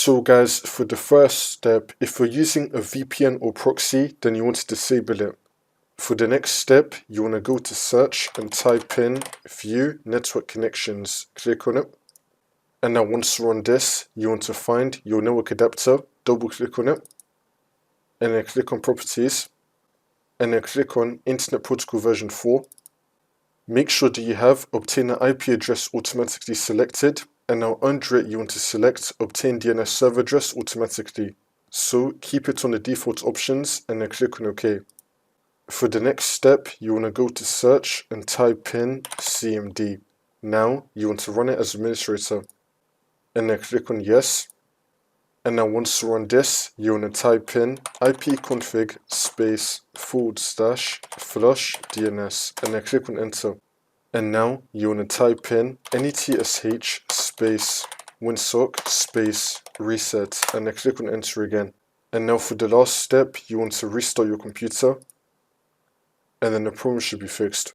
So guys, for the first step, if you're using a VPN or proxy, then you want to disable it. For the next step, you want to go to search and type in view network connections. Click on it. And now once you're on this, you want to find your network adapter, double click on it. And then click on properties. And then click on Internet Protocol version 4. Make sure that you have obtain an IP address automatically selected. And now under it, you want to select obtain DNS server address automatically. So keep it on the default options and then click on OK. For the next step, you want to go to search and type in CMD. Now you want to run it as administrator. And then click on yes. And now once you're on this, you want to type in ipconfig space /flush DNS and then click on enter. And now you want to type in netsh space winsock space reset and then click on enter again. And now for the last step, you want to restart your computer and then the problem should be fixed.